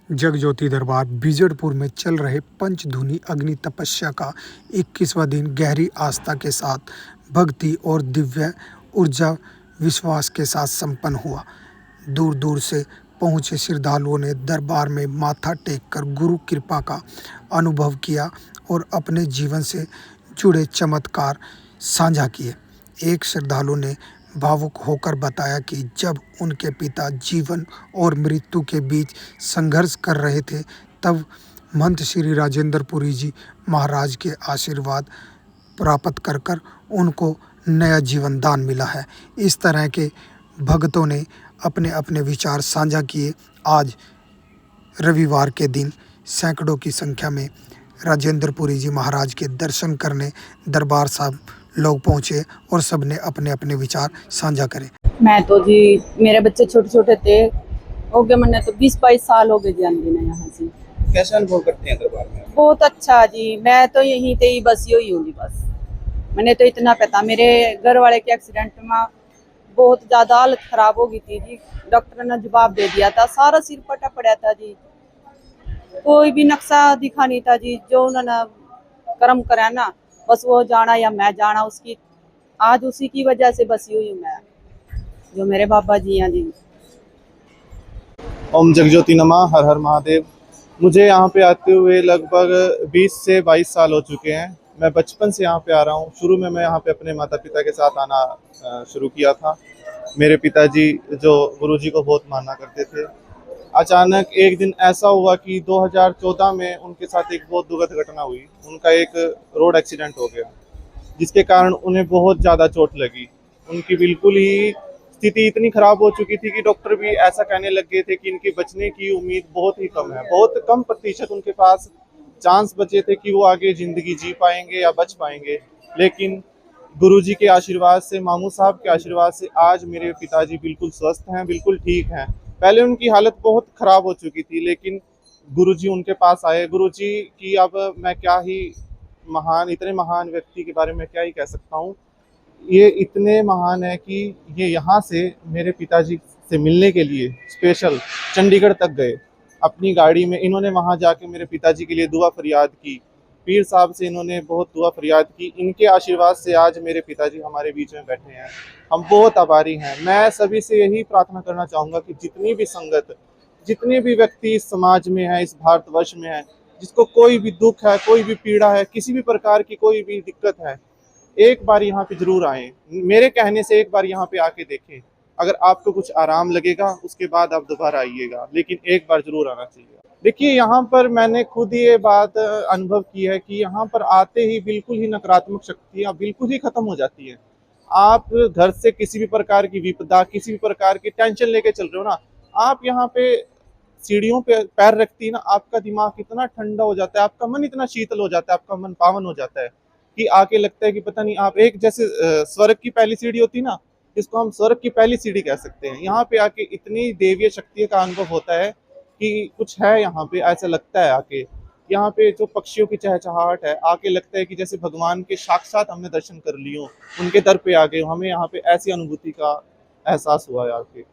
जगज्योति दरबार बीजड़पुर में चल रहे पंचधूनी अग्नि तपस्या का 21वां दिन गहरी आस्था के साथ भक्ति और दिव्य ऊर्जा विश्वास के साथ संपन्न हुआ। दूर दूर से पहुंचे श्रद्धालुओं ने दरबार में माथा टेककर गुरु कृपा का अनुभव किया और अपने जीवन से जुड़े चमत्कार साझा किए। एक श्रद्धालु ने भावुक होकर बताया कि जब उनके पिता जीवन और मृत्यु के बीच संघर्ष कर रहे थे, तब महंत श्री राजेंद्र पुरी जी महाराज के आशीर्वाद प्राप्त कर उनको नया जीवन दान मिला है। इस तरह के भक्तों ने अपने अपने विचार साझा किए। आज रविवार के दिन सैकड़ों की संख्या में राजेंद्र पुरी जी महाराज के दर्शन करने दरबार साहब लोग पहुंचे और सबने अपने अपने विचार साझा करे। मैं तो जी, मेरे बच्चे छोटे छोटे थे, हो गए मैंने तो 20-22 साल हो गए जी आने यहाँ से। कैसा अनुभव करते हैं दरबार में? बहुत अच्छा जी, मैं तो यहीं ते ही बसी हुई हूँ जी। बस मैंने तो इतना पता, मेरे घर वाले के एक्सीडेंट में बहुत ज्यादा हालत खराब हो गई थी जी। डॉक्टर ने जवाब दे दिया था, सारा सिर पटा पड़ा था जी, कोई भी नक्शा दिखा नहीं था जी। जो उन्होंने कर्म करा ना, बस वो जाना या मैं जाना, उसकी आज उसी की वजह से बसी हुई हूँ मैं, जो मेरे बाबा जी हैं जी। ओम जगज्योति नमः, हर हर महादेव। मुझे यहाँ पे आते हुए लगभग 20 से 22 साल हो चुके हैं। मैं बचपन से यहाँ पे आ रहा हूँ। शुरू में मैं यहाँ पे अपने माता पिता के साथ आना शुरू किया था। मेरे पिताजी जो गुरुजी को बहुत माना करते थे, अचानक एक दिन ऐसा हुआ कि 2014 में उनके साथ एक बहुत दुखद घटना हुई। उनका एक रोड एक्सीडेंट हो गया, जिसके कारण उन्हें बहुत ज़्यादा चोट लगी। उनकी बिल्कुल ही स्थिति इतनी खराब हो चुकी थी कि डॉक्टर भी ऐसा कहने लग गए थे कि इनके बचने की उम्मीद बहुत ही कम है। बहुत कम प्रतिशत उनके पास चांस बचे थे कि वो आगे ज़िंदगी जी पाएंगे या बच पाएंगे। लेकिन गुरुजी के आशीर्वाद से, मामू साहब के आशीर्वाद से आज मेरे पिताजी बिल्कुल स्वस्थ हैं, बिल्कुल ठीक हैं। पहले उनकी हालत बहुत ख़राब हो चुकी थी, लेकिन गुरुजी उनके पास आए। गुरुजी की अब मैं क्या ही इतने महान व्यक्ति के बारे में क्या ही कह सकता हूँ। ये इतने महान है कि ये यहाँ से मेरे पिताजी से मिलने के लिए स्पेशल चंडीगढ़ तक गए अपनी गाड़ी में। इन्होंने वहाँ जाके मेरे पिताजी के लिए दुआ फरियाद की। पीर साहब से इन्होंने बहुत दुआ फरियाद की। इनके आशीर्वाद से आज मेरे पिताजी हमारे बीच में बैठे हैं। हम बहुत आभारी हैं। मैं सभी से यही प्रार्थना करना चाहूँगा कि जितनी भी संगत, जितने भी व्यक्ति इस समाज में है, इस भारतवर्ष में है, जिसको कोई भी दुख है, कोई भी पीड़ा है, किसी भी प्रकार की कोई भी दिक्कत है, एक बार यहाँ पे जरूर आए। मेरे कहने से एक बार यहाँ पे आके देखें। अगर आपको कुछ आराम लगेगा, उसके बाद आप दोबारा आइएगा, लेकिन एक बार जरूर आना चाहिए। देखिए, यहाँ पर मैंने खुद ये बात अनुभव की है कि यहाँ पर आते ही बिल्कुल ही नकारात्मक शक्तियाँ बिल्कुल ही खत्म हो जाती हैं। आप घर से किसी भी प्रकार की विपदा, किसी भी प्रकार की टेंशन लेके चल रहे हो ना, आप यहाँ पे सीढ़ियों पे पैर रखती है ना, आपका दिमाग इतना ठंडा हो जाता है, आपका मन इतना शीतल हो जाता है, आपका मन पावन हो जाता है कि आके लगता है कि पता नहीं, आप एक जैसे स्वर्ग की पहली सीढ़ी होती ना, इसको हम स्वर्ग की पहली सीढ़ी कह सकते हैं। यहाँ पे आके इतनी देवीय शक्ति का अनुभव होता है कि कुछ है यहाँ पे, ऐसा लगता है आके। यहाँ पे जो पक्षियों की चहचहाहट है, आके लगता है कि जैसे भगवान के साक्षात हमने दर्शन कर लिए, उनके दर पे आ गए। हमें यहाँ पे ऐसी अनुभूति का एहसास हुआ है आके।